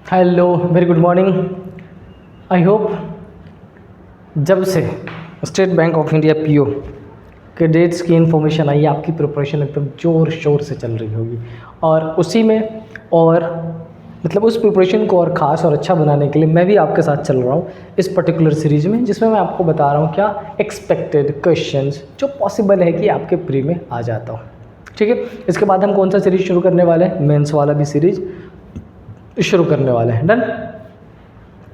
Hello, very good morning. I hope जब से state bank of India PO के dates की इन्फॉर्मेशन आई, आपकी प्रिपरेशन एकदम ज़ोर शोर से चल रही होगी और उसी में और मतलब उस प्रिपरेशन को और ख़ास और अच्छा बनाने के लिए मैं भी आपके साथ चल रहा हूँ इस पर्टिकुलर सीरीज़ में, जिसमें मैं आपको बता रहा हूँ क्या एक्सपेक्टेड क्वेश्चंस जो पॉसिबल है कि आपके प्री में आ जाता हो। ठीक है, इसके बाद हम कौन सा सीरीज़ शुरू करने वाले हैं? मेंस वाला भी सीरीज़ शुरू करने वाले हैं। डन।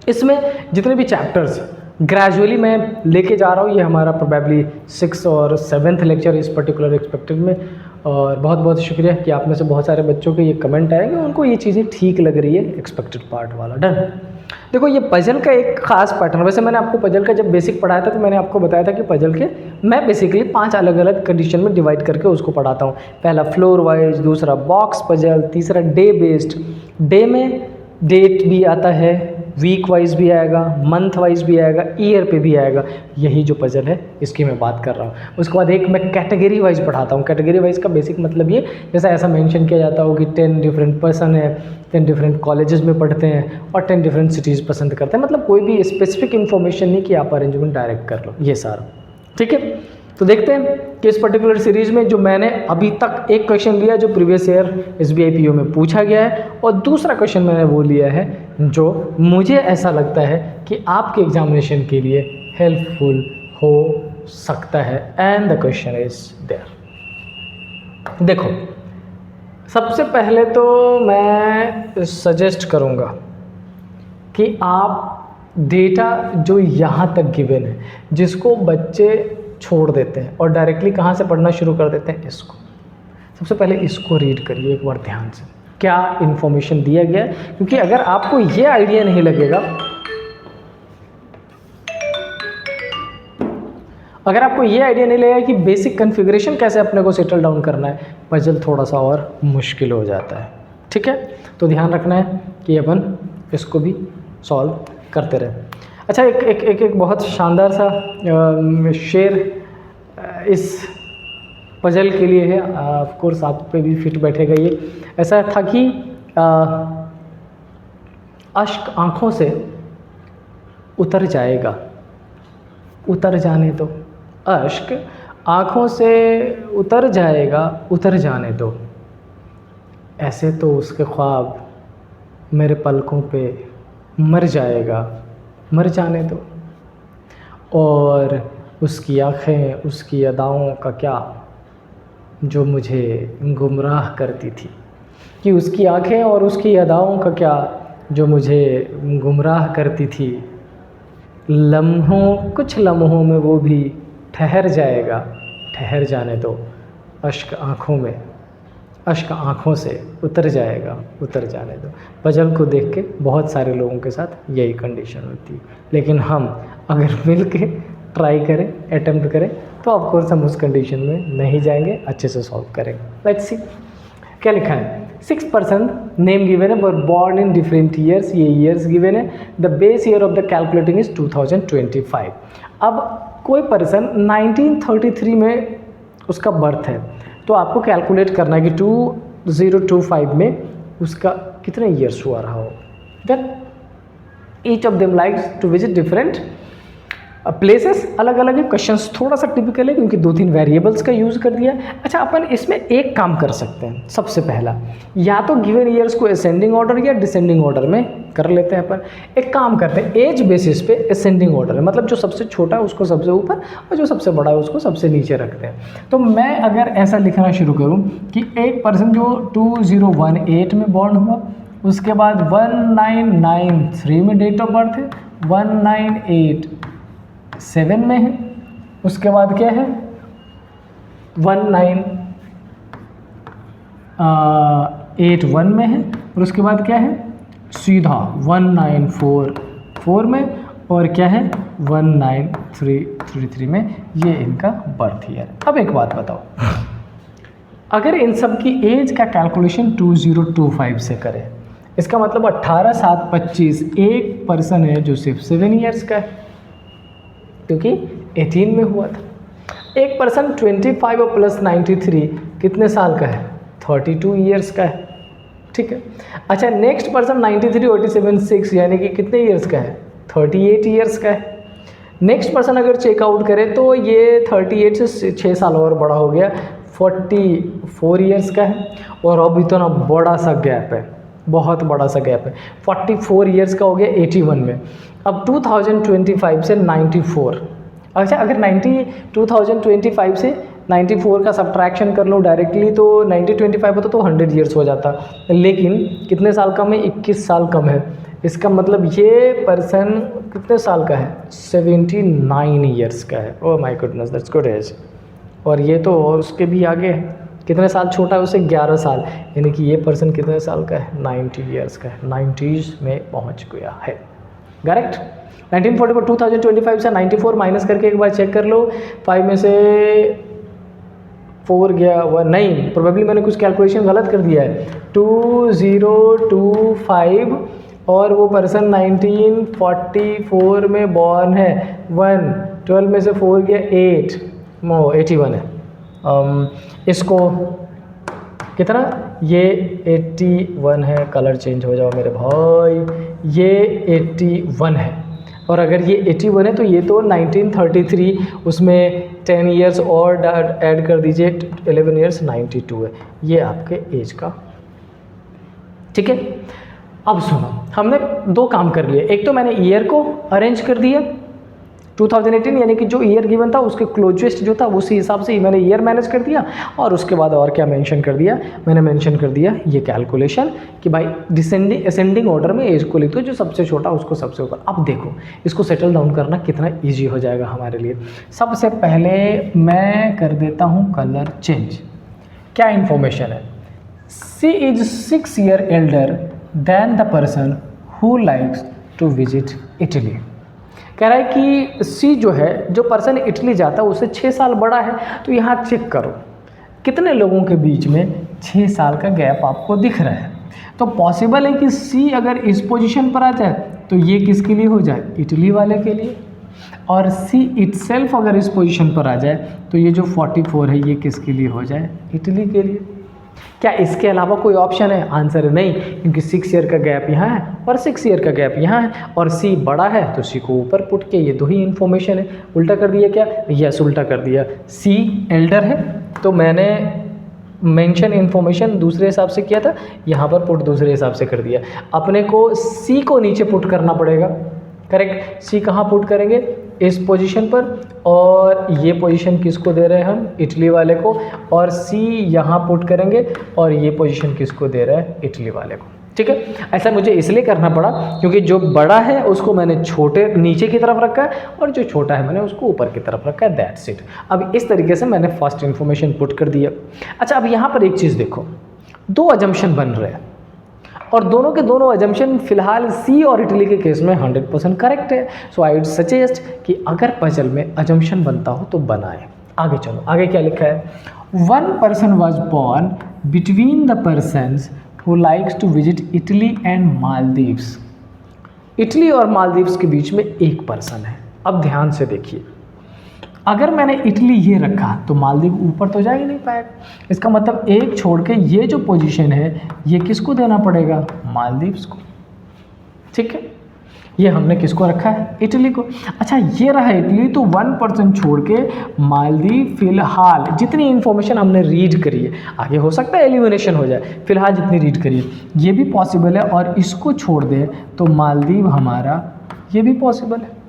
इसमें जितने भी चैप्टर्स ग्रेजुअली मैं लेके जा रहा हूँ, ये हमारा प्रोबेबली 6th और 7th लेक्चर इस पर्टिकुलर एक्सपेक्टेड में। और बहुत बहुत शुक्रिया कि आप में से बहुत सारे बच्चों के ये कमेंट आएंगे, उनको ये चीज़ें ठीक लग रही है एक्सपेक्टेड पार्ट वाला। डन। देखो, ये पजल का एक खास पैटर्न, वैसे मैंने आपको पजल का जब बेसिक पढ़ाया था तो मैंने आपको बताया था कि पजल के मैं बेसिकली 5 अलग अलग कंडीशन में डिवाइड करके उसको पढ़ाता हूँ। पहला फ्लोर वाइज, दूसरा बॉक्स पजल, तीसरा डे बेस्ड। डे में डेट भी आता है, वीक वाइज भी आएगा, मंथ वाइज भी आएगा, ईयर पे भी आएगा। यही जो पजल है इसकी मैं बात कर रहा हूँ। उसके बाद एक मैं कैटेगरी वाइज पढ़ाता हूँ। कैटेगरी वाइज का बेसिक मतलब ये, जैसा ऐसा मेंशन किया जाता हो कि 10 डिफरेंट पर्सन है, 10 डिफरेंट कॉलेजेस में पढ़ते हैं और 10 डिफरेंट सिटीज़ पसंद करते हैं। मतलब कोई भी स्पेसिफिक इन्फॉर्मेशन नहीं कि आप अरेंजमेंट डायरेक्ट कर लो, ये सारा। ठीक है, तो देखते हैं कि इस पर्टिकुलर सीरीज़ में जो मैंने अभी तक एक क्वेश्चन लिया जो प्रीवियस ईयर SBI PO में पूछा गया है, और दूसरा क्वेश्चन मैंने वो लिया है जो मुझे ऐसा लगता है कि आपके एग्जामिनेशन के लिए हेल्पफुल हो सकता है। And the question is there. देखो, सबसे पहले तो मैं सजेस्ट करूँगा कि आप डेटा जो यहाँ तक गिवन है, जिसको बच्चे छोड़ देते हैं और डायरेक्टली कहाँ से पढ़ना शुरू कर देते हैं, इसको सबसे पहले इसको रीड करिए एक बार ध्यान से, क्या इन्फॉर्मेशन दिया गया है। क्योंकि अगर आपको ये आइडिया नहीं लगेगा, अगर आपको ये आइडिया नहीं लगेगा कि बेसिक कॉन्फ़िगरेशन कैसे अपने को सेटल डाउन करना है, पजल थोड़ा सा और मुश्किल हो जाता है। ठीक है, तो ध्यान रखना है कि अपन इसको भी सॉल्व करते रहे। अच्छा, एक बहुत शानदार सा शेर इस पजल के लिए है। ऑफ कोर्स आप पे भी फिट बैठेगा ये। ऐसा था कि अश्क आँखों से उतर जाएगा, उतर जाने दो। अश्क आँखों से उतर जाएगा, उतर जाने दो। ऐसे तो उसके ख्वाब मेरे पलकों पे मर जाएगा, मर जाने दो। और उसकी आँखें, उसकी अदाओं का क्या जो मुझे गुमराह करती थी, कि उसकी आँखें और उसकी अदाओं का क्या जो मुझे गुमराह करती थी। लम्हों, कुछ लम्हों में वो भी ठहर जाएगा, ठहर जाने दो। अश्क आँखों में, अश्क आँखों से उतर जाएगा, उतर जाने दो। पजल को देख के बहुत सारे लोगों के साथ यही कंडीशन होती है, लेकिन हम अगर मिल के ट्राई करें, अटेम्प्ट करें, तो ऑफ कोर्स हम उस कंडीशन में नहीं जाएंगे, अच्छे से सॉल्व करेंगे। लेट्स सी क्या लिखा है। 6 पर्सन नेम गिवन है, were born in different years. ये ईयर्स गिवन है। The base year of the calculating is 2025। अब कोई पर्सन 1933 में उसका बर्थ है, तो आपको कैलकुलेट करना है कि 2025 में उसका कितने ईयर्स हुआ रहा हो। Then each of them likes to visit different places. अलग अलग है, क्वेश्चंस थोड़ा सा टिपिकल है क्योंकि 2-3 वेरिएबल्स का यूज़ कर दिया। अच्छा, अपन इसमें एक काम कर सकते हैं। सबसे पहला, या तो गिवन ईयर्स को असेंडिंग ऑर्डर या डिसेंडिंग ऑर्डर में कर लेते हैं। अपन एक काम करते हैं, एज बेसिस पे असेंडिंग ऑर्डर है, मतलब जो सबसे छोटा है उसको सबसे ऊपर और जो सबसे बड़ा है उसको सबसे नीचे रखते हैं। तो मैं अगर ऐसा लिखना शुरू करूँ कि एक पर्सन जो 2018 में बॉर्न हुआ, उसके बाद 1993 में डेट ऑफ बर्थ है, 1987 में है, उसके बाद क्या है 1981 में है, और उसके बाद क्या है सीधा 1944 में, और क्या है 1933 में। ये इनका बर्थ ईयर है। अब एक बात बताओ, अगर इन सब की एज का कैलकुलेशन 2025 से करें, इसका मतलब 18/7/25 एक पर्सन है जो सिर्फ 7 ईयर्स का है, क्योंकि 18 में हुआ था। एक पर्सन 25 और प्लस 93 कितने साल का है? 32 ईयर्स का है। ठीक है। अच्छा, नेक्स्ट पर्सन 93, 47, 6 यानी कि कितने ईयर्स का है? 38 ईयर्स का है। नेक्स्ट पर्सन अगर चेकआउट करे तो ये 38 से 6 साल और बड़ा हो गया, 44 ईयर्स का है। और अब इतना बड़ा सा गैप है, बहुत बड़ा सा गैप है, 44 ईयर्स का हो गया 81 में। अब 2025 से 94, अच्छा अगर 2025 से 94 का सब्ट्रैक्शन कर लो डायरेक्टली तो 90-25 होता तो 100 ईयर्स हो जाता, लेकिन कितने साल कम है? 21 साल कम है। इसका मतलब ये पर्सन कितने साल का है? 79 ईयर्स का है। Oh my goodness, that's good age. और ये तो और उसके भी आगे है, कितने साल छोटा है उससे? 11 साल। यानी कि ये पर्सन कितने साल का है? 90 ईयर्स का है, 90s में पहुंच गया है। करेक्ट। 1944 2025 से 94 माइनस करके एक बार चेक कर लो, 5 में से 4 गया, वह नहीं, प्रोबेबली मैंने कुछ कैलकुलेशन गलत कर दिया है। 2025 और वो पर्सन 1944 में बॉर्न है, 1 12 में से 4 गया 8, 81 है। इसको कितना? ये 81 है। कलर चेंज हो जाओ मेरे भाई, ये 81 है। और अगर ये 81 है तो ये तो 1933, उसमें 10 ईयर्स और ऐड कर दीजिए, 11 ईयर्स, 92 है। ये आपके एज का, ठीक है। अब सुनो, हमने 2 काम कर लिए। एक तो मैंने ईयर को अरेंज कर दिया 2018, यानी कि जो ईयर गिवन था उसके क्लोजेस्ट जो था उसी हिसाब से ही मैंने ईयर मैनेज कर दिया। और उसके बाद और क्या मेंशन कर दिया? मैंने मेंशन कर दिया ये कैलकुलेशन कि भाई डिसेंडिंग असेंडिंग ऑर्डर में एज को लिख दो, जो सबसे छोटा उसको सबसे ऊपर। अब देखो इसको सेटल डाउन करना कितना ईजी हो जाएगा हमारे लिए। सबसे पहले मैं कर देता हूँ कलर चेंज। क्या इन्फॉर्मेशन है? She is 6 year elder than the person who likes to visit Italy. कह रहा है कि सी जो है, जो पर्सन इटली जाता है उससे 6 साल बड़ा है। तो यहाँ चेक करो कितने लोगों के बीच में 6 साल का गैप आपको दिख रहा है। तो पॉसिबल है कि सी अगर इस पोजीशन पर आ जाए तो ये किसके लिए हो जाए? इटली वाले के लिए। और सी इटसेल्फ अगर इस पोजीशन पर आ जाए तो ये जो 44 है ये किसके लिए हो जाए? इटली के लिए। क्या इसके अलावा कोई ऑप्शन है? आंसर है नहीं, क्योंकि 6 ईयर का गैप यहाँ है और 6 ईयर का गैप यहाँ है और सी बड़ा है तो सी को ऊपर पुट के ये 2 ही इन्फॉर्मेशन है। उल्टा कर दिया क्या? यस, उल्टा कर दिया। सी एल्डर है तो मैंने मेंशन इन्फॉर्मेशन दूसरे हिसाब से किया था, यहाँ पर पुट दूसरे हिसाब से कर दिया। अपने को सी को नीचे पुट करना पड़ेगा। करेक्ट। सी कहाँ पुट करेंगे? इस पोजीशन पर। और ये पोजीशन किसको दे रहे हैं हम? इटली वाले को। और सी यहाँ पुट करेंगे और ये पोजीशन किसको दे रहा है? इटली वाले को। ठीक है। ऐसा मुझे इसलिए करना पड़ा क्योंकि जो बड़ा है उसको मैंने छोटे नीचे की तरफ रखा है और जो छोटा है मैंने उसको ऊपर की तरफ रखा है। That's it. अब इस तरीके से मैंने फर्स्ट इन्फॉर्मेशन पुट कर दिया। अच्छा, अब यहाँ पर एक चीज़ देखो, 2 अजम्पशन बन रहे हैं और दोनों के दोनों अजम्पशन फिलहाल सी और इटली के केस में 100% करेक्ट है। सो आई वुड सजेस्ट कि अगर पजल में अजम्पशन बनता हो तो बनाए। आगे चलो, आगे क्या लिखा है? 1 person was born between the persons who likes to visit Italy and Maldives। Italy और मालदीव्स के बीच में एक पर्सन है। अब ध्यान से देखिए, अगर मैंने इटली ये रखा तो मालदीव ऊपर तो जा ही नहीं पाएगा। इसका मतलब एक छोड़ के ये जो पोजीशन है ये किसको देना पड़ेगा? मालदीव्स को। ठीक है, ये हमने किसको रखा है? इटली को। अच्छा, ये रहा इटली, तो 1% छोड़ के मालदीव फिलहाल जितनी इन्फॉर्मेशन हमने रीड करी है, आगे हो सकता है एलिमिनेशन हो जाए, फिलहाल जितनी रीड करी है ये भी पॉसिबल है। और इसको छोड़ दे तो मालदीव हमारा ये भी पॉसिबल है।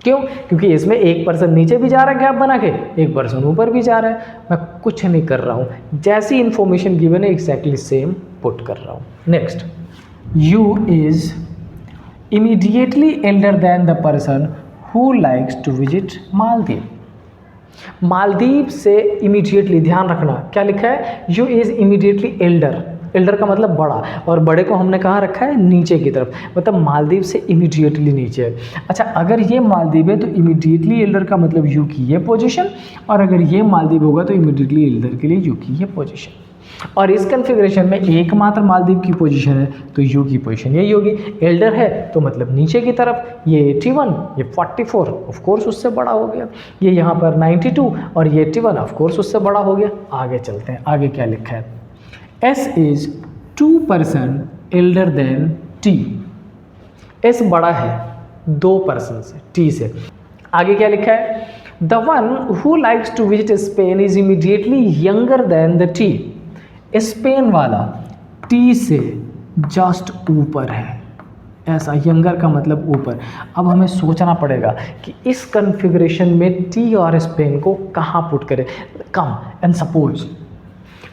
क्यों? क्योंकि इसमें एक पर्सन नीचे भी जा रहा है गैप बना के, एक पर्सन ऊपर भी जा रहा है। मैं कुछ नहीं कर रहा हूँ, जैसी इन्फॉर्मेशन गिवन है एग्जैक्टली सेम पुट कर रहा हूँ। Next, U is immediately elder than the person who likes to visit Maldives. Maldives से इमीडिएटली, ध्यान रखना क्या लिखा है? U is immediately elder. Elder का मतलब बड़ा, और बड़े को हमने कहाँ रखा है? नीचे की तरफ, मतलब मालदीव से इमीडिएटली नीचे है। अच्छा, अगर ये मालदीव है तो इमीडिएटली एल्डर का मतलब यू की ये पोजीशन, और अगर ये मालदीव होगा तो इमीडिएटली एल्डर के लिए यू की ये पोजीशन। और इस कन्फिग्रेशन में एकमात्र मालदीव की पोजीशन है तो यू की पोजीशन यही होगी। एल्डर है तो मतलब नीचे की तरफ, ये 81, ये 44 ऑफ कोर्स उससे बड़ा हो गया, ये यहाँ पर 92 और ये 81 ऑफ कोर्स उससे बड़ा हो गया। आगे चलते हैं, आगे क्या लिखा है? S is 2% elder than T. S बड़ा है 2% से, टी से। आगे क्या लिखा है? The one who likes to visit Spain is immediately younger than the T. Spain वाला टी से जस्ट ऊपर है, ऐसा। यंगर का मतलब ऊपर। अब हमें सोचना पड़ेगा कि इस कन्फिग्रेशन में टी और स्पेन को कहाँ पुट करें। कम एंड सपोज,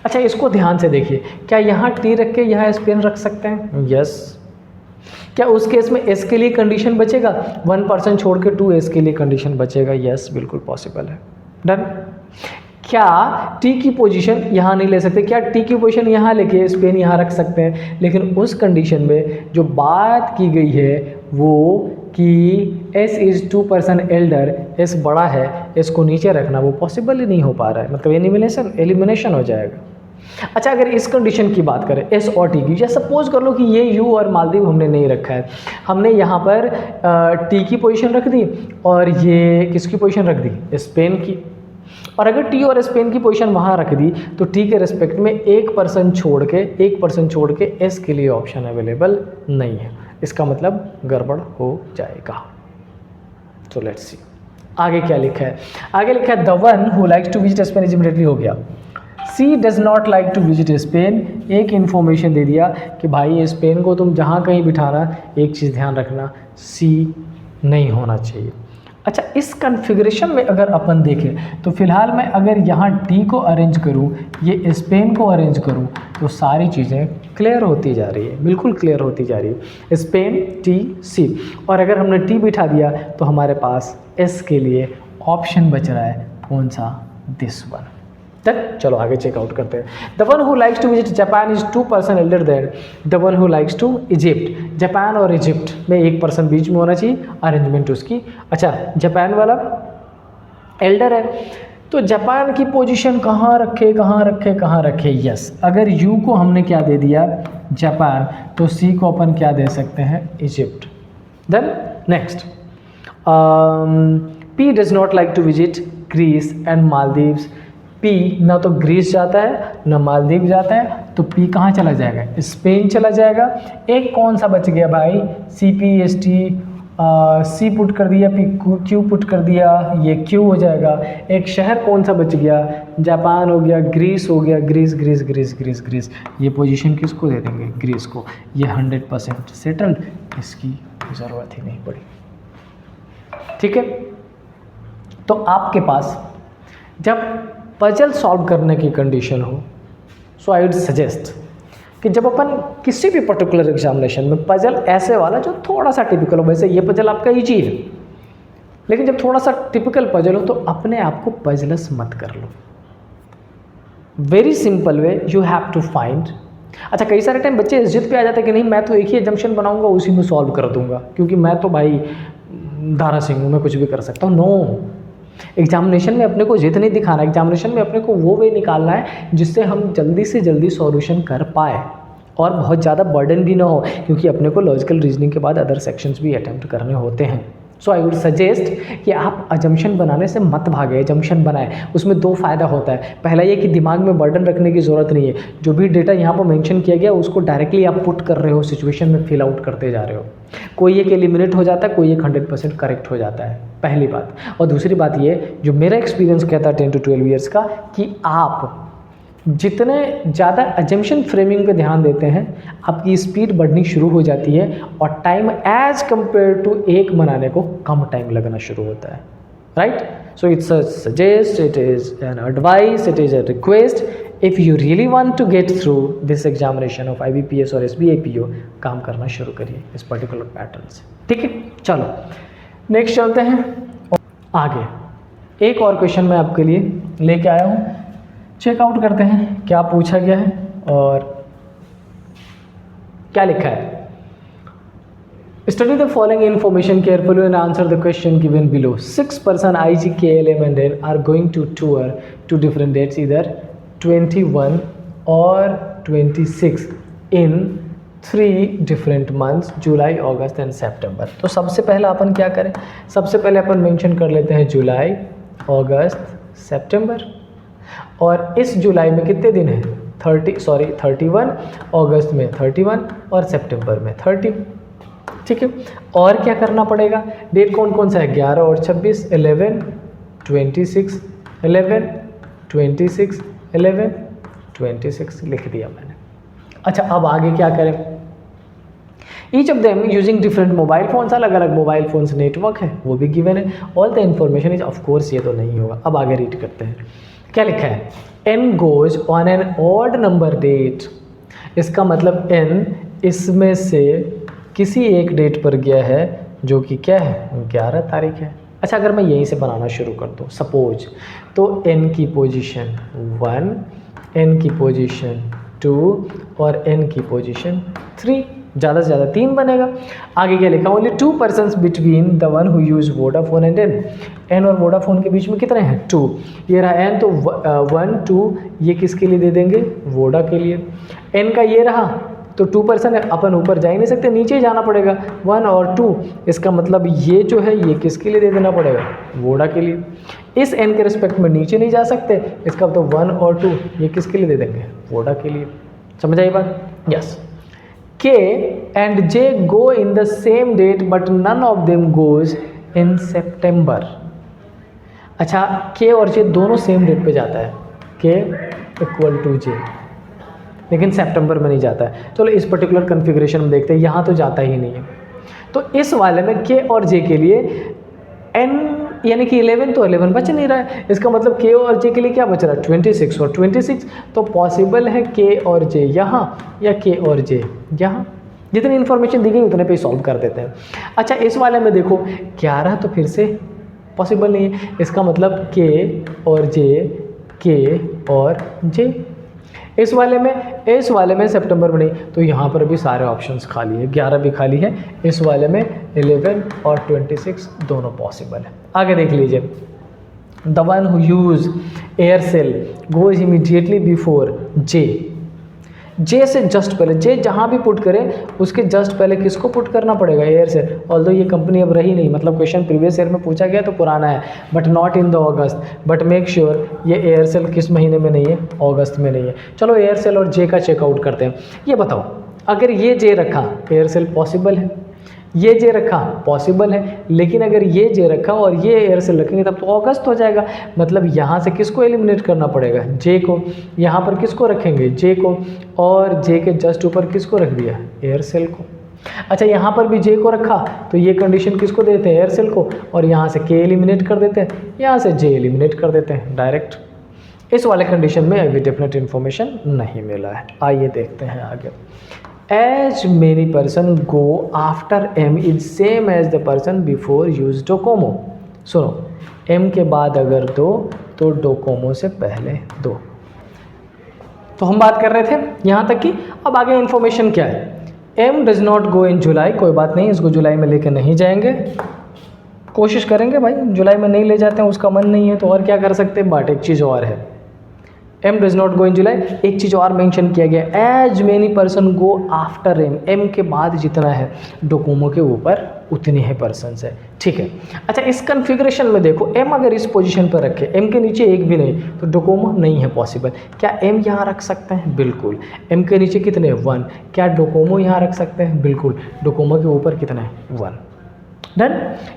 अच्छा इसको ध्यान से देखिए, क्या यहाँ टी रख के यहाँ स्पेन रख सकते हैं? यस। क्या उस केस में एस के लिए कंडीशन बचेगा? 1% छोड़ के 2s के लिए कंडीशन बचेगा? यस, बिल्कुल पॉसिबल है। डन। क्या टी की पोजीशन यहाँ नहीं ले सकते? क्या टी की पोजीशन यहाँ लेके स्पेन यहाँ रख सकते हैं? लेकिन उस कंडीशन में जो बात की गई है वो कि s इज़ 2% एल्डर, s बड़ा है, s को नीचे रखना वो पॉसिबल ही नहीं हो पा रहा है, मतलब एलिमिनेशन हो जाएगा। अच्छा, अगर इस कंडीशन की बात करें s और t की, या सपोज कर लो कि ये u और मालदीव हमने नहीं रखा है, हमने यहाँ पर t की पोजीशन रख दी और ये किसकी पोजीशन रख दी? स्पेन की। और अगर टी और स्पेन की पोजीशन वहाँ रख दी तो टी के रिस्पेक्ट में 1% छोड़ के एस के लिए ऑप्शन अवेलेबल नहीं है। इसका मतलब गड़बड़ हो जाएगा। तो लेट्स सी आगे क्या लिखा है। आगे लिखा है the one who likes to visit Spain is immediately हो गया। She does not like to visit Spain, एक इन्फॉर्मेशन दे दिया कि भाई स्पेन को तुम जहाँ कहीं बिठाना, एक चीज़ ध्यान रखना, सी नहीं होना चाहिए। अच्छा, इस कन्फिग्रेशन में अगर अपन देखें तो फिलहाल मैं अगर यहाँ टी को अरेंज करूँ, ये स्पेन को अरेंज करूँ, तो सारी चीज़ें क्लियर होती जा रही है, बिल्कुल क्लियर होती जा रही है। स्पेन, टी, सी, और अगर हमने टी बिठा दिया तो हमारे पास एस के लिए ऑप्शन बच रहा है, कौन सा? This one. तक चलो आगे चेकआउट करते हैं। The one who likes to visit Japan is 2% elder than the one who likes to Egypt. Japan और इजिप्ट में 1% बीच में होना चाहिए, अरेंजमेंट उसकी। अच्छा, जापान वाला एल्डर है तो जापान की पोजीशन कहाँ रखे? यस, अगर यू को हमने क्या दे दिया? जापान, तो सी को अपन क्या दे सकते हैं? Egypt. Then next, P does not like to visit Greece and Maldives. P ना तो ग्रीस जाता है ना मालदीव जाता है, तो पी कहाँ चला जाएगा? स्पेन चला जाएगा। एक कौन सा बच गया भाई? सी पी एस टी, सी पुट कर दिया, पी क्यू पुट कर दिया, ये क्यू हो जाएगा। एक शहर कौन सा बच गया? जापान हो गया, ग्रीस हो गया, ग्रीस। ये पोजीशन किसको दे देंगे? ग्रीस को। ये 100% सेटल्ड, इसकी ज़रूरत ही नहीं पड़ी। ठीक है, तो आपके पास जब पजल सॉल्व करने की कंडीशन हो, सो आई वुड सजेस्ट कि जब अपन किसी भी पर्टिकुलर एग्जामिनेशन में पजल ऐसे वाला जो थोड़ा सा टिपिकल हो, वैसे ये पजल आपका ईजी है, लेकिन जब थोड़ा सा टिपिकल पजल हो तो अपने आप को पजलस मत कर लो। Very simple way you have to find. अच्छा, कई सारे टाइम बच्चे इस जिद पे आ जाते हैं कि नहीं मैं तो एक ही एजम्पशन बनाऊंगा, उसी में सॉल्व कर दूंगा, क्योंकि मैं तो भाई दारा सिंह हूँ, मैं कुछ भी कर सकता हूँ। नो, एग्जामिनेशन में अपने को जिद नहीं दिखाना, एग्जामिनेशन में अपने को वो वे निकालना है जिससे हम जल्दी से जल्दी सॉल्यूशन कर पाए और बहुत ज़्यादा बर्डन भी ना हो, क्योंकि अपने को लॉजिकल रीजनिंग के बाद अदर सेक्शंस भी अटेम्प्ट करने होते हैं। सो आई वुड सजेस्ट कि आप अजम्पशन बनाने से मत भागे, एजम्पशन बनाएं। उसमें 2 फ़ायदा होता है। पहला ये कि दिमाग में बर्डन रखने की ज़रूरत नहीं है, जो भी डेटा यहाँ पर मेंशन किया गया उसको डायरेक्टली आप पुट कर रहे हो, सिचुएशन में फिल आउट करते जा रहे हो। कोई एक एलिमिनेट हो जाता है, कोई एक 100% करेक्ट हो जाता है, पहली बात। और दूसरी बात ये, जो मेरा एक्सपीरियंस कहता है 10 to 12 ईयर्स का, कि आप जितने ज़्यादा अजम्पशन फ्रेमिंग पे ध्यान देते हैं, आपकी स्पीड बढ़नी शुरू हो जाती है और टाइम एज कंपेयर टू एक बनाने को कम टाइम लगना शुरू होता है, right? So it's a suggest, it is an advice, it is a request. If you really want to get through this examination of IBPS और SBI PO, काम करना शुरू करिए इस पर्टिकुलर पैटर्न से। ठीक है, चलो नेक्स्ट चलते हैं आगे। एक और क्वेश्चन मैं आपके लिए लेके आया हूँ, चेकआउट करते हैं क्या पूछा गया है और क्या लिखा है। Study the following information carefully and answer the question given below. 6 person IG, KLM and N are going to tour to different dates, either 21 or 26 in 3 different months, July, August and September. तो सबसे पहला अपन क्या करें? सबसे पहले अपन mention कर लेते हैं जुलाई, अगस्त, सितंबर। और इस जुलाई में कितने दिन हैं? 31 अगस्त में 31 और सितंबर में 30। ठीक है, और क्या करना पड़ेगा, डेट कौन कौन सा है, 11 और 26, 11, 26, 11, 26, 11, 26 लिख दिया मैंने। अच्छा, अब आगे क्या करें, each of them using different mobile phones, अलग अलग मोबाइल फोन्स नेटवर्क है वो भी गिवन है, all the information is, of course ये तो नहीं होगा। अब आगे रीड करते हैं क्या लिखा है, n goes on an odd number date, इसका मतलब n इसमें से किसी एक डेट पर गया है जो कि क्या है, 11 तारीख है। अच्छा, अगर मैं यहीं से बनाना शुरू कर दूँ सपोज, तो n की पोजीशन 1, n की पोजीशन 2 और n की पोजीशन 3, ज़्यादा से ज़्यादा 3 बनेगा। आगे क्या लिखा, only 2 persons between the one who use Vodafone and n और वोडाफोन के बीच में कितने हैं, 2। ये रहा n, तो 1 2 ये किसके लिए दे देंगे, वोडा के लिए। n का ये रहा, तो 2 पर्सन है, अपन ऊपर जा ही नहीं सकते, नीचे ही जाना पड़ेगा, 1 और 2, इसका मतलब ये जो है ये किसके लिए दे देना पड़ेगा, वोडा के लिए। इस n के रिस्पेक्ट में नीचे नहीं जा सकते, इसका मतलब 1 और 2 ये किसके लिए दे देंगे, वोडा के लिए। समझ आई बात, yes. K and J go in the same date but none of them goes in September। अच्छा, K और J दोनों सेम डेट पे जाता है, K इक्वल टू J, लेकिन सितंबर में नहीं जाता है। चलो इस पर्टिकुलर कन्फिग्रेशन में देखते हैं, यहाँ तो जाता ही नहीं है। तो इस वाले में K और J के लिए n यानी कि 11, तो 11 बच नहीं रहा है, इसका मतलब K और J के लिए क्या बच रहा है, 26 और 26, तो पॉसिबल है K और J यहाँ या K और J यहाँ। जितनी इन्फॉर्मेशन दी गई उतने पे सॉल्व कर देते हैं। अच्छा, इस वाले में देखो 11 तो फिर से पॉसिबल नहीं है, इसका मतलब K और J। इस वाले में सितंबर में नहीं, तो यहाँ पर भी सारे ऑप्शंस खाली है, 11 भी खाली है, इस वाले में 11 और 26 दोनों पॉसिबल है। आगे देख लीजिए, the one who use Aircel goes immediately before J से जस्ट पहले, जे जहाँ भी पुट करें उसके जस्ट पहले किसको पुट करना पड़ेगा, एयरसेल। ऑल्दो ये कंपनी अब रही नहीं, मतलब क्वेश्चन प्रीवियस ईयर में पूछा गया तो पुराना है, but not in the August, but make sure ये एयरसेल किस महीने में नहीं है, अगस्त में नहीं है। चलो एयरसेल और जे का चेकआउट करते हैं। ये बताओ, अगर ये जे रखा एयरसेल पॉसिबल है, ये जे रखा पॉसिबल है, लेकिन अगर ये जे रखा और ये एयरसेल रखेंगे तब तो अगस्त हो जाएगा। मतलब यहाँ से किसको एलिमिनेट करना पड़ेगा, जे को। यहाँ पर किसको रखेंगे, जे को, और जे के जस्ट ऊपर किसको रख दिया, एयरसेल को। अच्छा, यहाँ पर भी जे को रखा तो ये कंडीशन किसको देते हैं, एयरसेल को, और यहाँ से के एलिमिनेट कर देते हैं, यहाँ से जे एलिमिनेट कर देते हैं डायरेक्ट। इस वाले कंडीशन में अभी डेफिनेट इन्फॉर्मेशन नहीं मिला है। आइए देखते हैं आगे। As many person go after M is same as the person before use Docomo। सुनो, M के बाद अगर दो तो Docomo से पहले दो। तो हम बात कर रहे थे यहाँ तक कि अब आगे इन्फॉर्मेशन क्या है। M does not go in जुलाई, कोई बात नहीं, इसको जुलाई में लेके नहीं जाएंगे, कोशिश करेंगे भाई, जुलाई में नहीं ले जाते हैं, उसका मन नहीं है तो और क्या कर सकते हैं। बट एक चीज़ और है, M does not go in जुलाई। एक चीज़ और मेंशन किया गया, as many person go after M के बाद जितना है डोकोमो के ऊपर उतने ही पर्सनस है। ठीक है। अच्छा, इस कन्फिग्रेशन में देखो, M अगर इस पोजीशन पर रखे, M के नीचे एक भी नहीं, तो डोकोमो नहीं है पॉसिबल। क्या M यहाँ रख सकते हैं, बिल्कुल। M के नीचे कितने, 1। क्या डोकोमो यहाँ रख सकते हैं, बिल्कुल। डोकोमो के ऊपर कितने, 1। डन।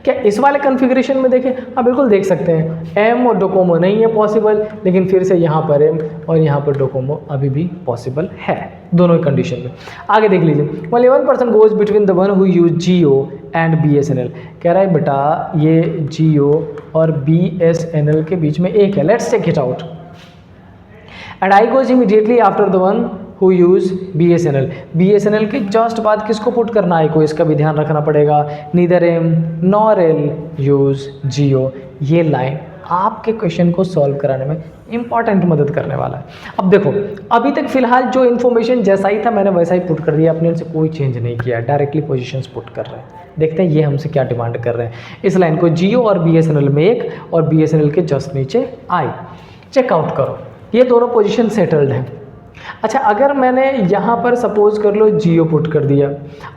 क्या इस वाले कन्फिग्रेशन में देखें, हाँ बिल्कुल देख सकते हैं, M और डोकोमो नहीं है पॉसिबल, लेकिन फिर से यहाँ पर M और यहाँ पर डोकोमो अभी भी पॉसिबल है, दोनों कंडीशन में। आगे देख लीजिए, only 1 person goes between the one who use Jio and BSNL। कह रहा है बेटा ये जियो और BSNL के बीच में एक है, let's check it out. And I goes immediately after the one who use BSNL के जस्ट बाद किसको पुट करना है को, इसका भी ध्यान रखना पड़ेगा। Neither M nor L use Jio. ये लाइन आपके क्वेश्चन को सॉल्व कराने में इंपॉर्टेंट मदद करने वाला है। अब देखो, अभी तक फिलहाल जो इन्फॉर्मेशन जैसा ही था मैंने वैसा ही पुट कर दिया, अपने से कोई चेंज नहीं किया, डायरेक्टली पोजीशंस पुट कर रहे हैं। देखते हैं ये हमसे क्या डिमांड कर रहे हैं। इस लाइन को जियो और BSNL में एक और BSNL के जस्ट नीचे आई, चेकआउट करो, ये दोनों पोजीशन सेटल्ड हैं। अच्छा, अगर मैंने यहाँ पर सपोज कर लो जियो पुट कर दिया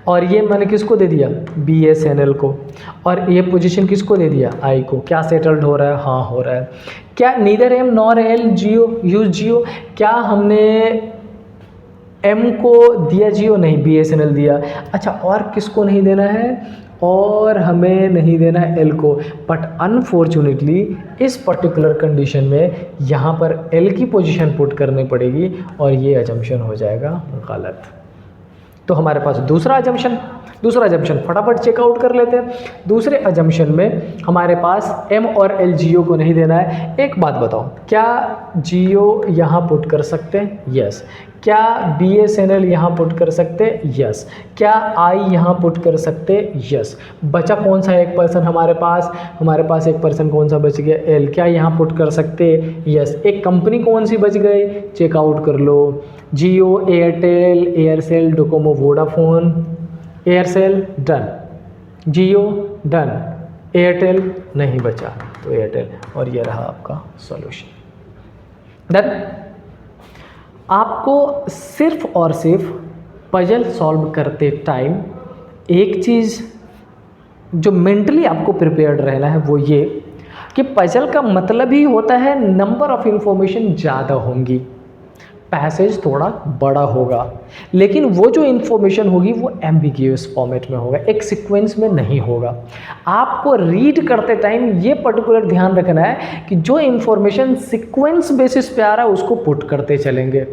और ये मैंने किसको दे दिया, BSNL को, और ये पोजीशन किसको दे दिया, आई को, क्या सेटल्ड हो रहा है, हाँ हो रहा है। क्या नीदर M नॉर L जियो यूज जियो, क्या हमने एम को दिया जियो नहीं, BSNL दिया। अच्छा, और किसको नहीं देना है? और हमें नहीं देना है एल को। बट अनफॉर्चुनेटली इस पर्टिकुलर कंडीशन में यहाँ पर एल की पोजीशन पुट करनी पड़ेगी और ये अजम्पशन हो जाएगा गलत। तो हमारे पास दूसरा अजम्पशन फटाफट चेकआउट कर लेते हैं। दूसरे अजम्पशन में हमारे पास एम और एल जियो को नहीं देना है। एक बात बताओ, क्या जियो यहाँ पुट कर सकते हैं? यस। क्या BSNL यहाँ पुट कर सकते? यस। क्या आई यहाँ पुट कर सकते? यस। बचा कौन सा एक पर्सन हमारे पास एक पर्सन कौन सा बच गया? एल। क्या यहाँ पुट कर सकते? यस। एक कंपनी कौन सी बच गई? चेकआउट कर लो। Jio, Airtel, Aircel, Docomo, Vodafone. Aircel done, Jio done, Airtel नहीं बचा तो एयरटेल, और ये रहा आपका सॉल्यूशन। डन। आपको सिर्फ और सिर्फ पजल सॉल्व करते टाइम एक चीज़ जो मेंटली आपको प्रिपेयर्ड रहना है वो ये कि पजल का मतलब ही होता है नंबर ऑफ इंफॉर्मेशन ज़्यादा होंगी, पैसेज थोड़ा बड़ा होगा, लेकिन वो जो इन्फॉर्मेशन होगी वो एम्बिगियस फॉर्मेट में होगा, एक सीक्वेंस में नहीं होगा। आपको रीड करते टाइम ये पर्टिकुलर ध्यान रखना है कि जो इन्फॉर्मेशन सीक्वेंस बेसिस पे आ रहा है उसको पुट करते चलेंगे,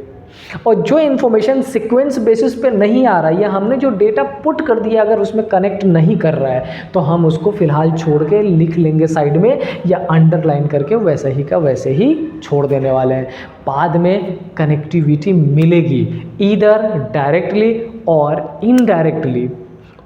और जो इन्फॉर्मेशन सीक्वेंस बेसिस पे नहीं आ रहा है या हमने जो डेटा पुट कर दिया अगर उसमें कनेक्ट नहीं कर रहा है तो हम उसको फिलहाल छोड़ के लिख लेंगे साइड में या अंडरलाइन करके वैसे ही का वैसे ही छोड़ देने वाले हैं। बाद में कनेक्टिविटी मिलेगी ईदर डायरेक्टली और इनडायरेक्टली,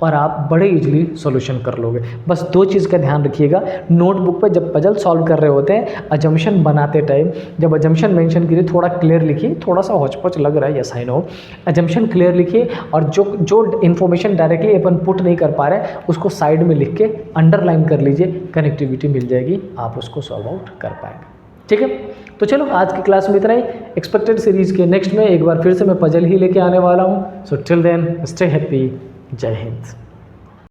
और आप बड़े इजीली सॉल्यूशन कर लोगे। बस दो चीज़ का ध्यान रखिएगा, नोटबुक पे जब पजल सॉल्व कर रहे होते हैं अजम्पशन बनाते टाइम जब अजम्पशन मेंशन कीजिए थोड़ा क्लियर लिखिए, थोड़ा सा हौच-पौच लग रहा है, yes I know, assumption clear लिखिए, और जो इन्फॉर्मेशन डायरेक्टली अपन पुट नहीं कर पा रहे उसको साइड में लिख के अंडरलाइन कर लीजिए, कनेक्टिविटी मिल जाएगी, आप उसको सॉल्व आउट कर पाएंगे। ठीक है, तो चलो आज की क्लास में इतना ही। एक्सपेक्टेड सीरीज़ के नेक्स्ट में एक बार फिर से मैं पजल ही लेके आने वाला हूँ। So till then stay happy, जय हिंद।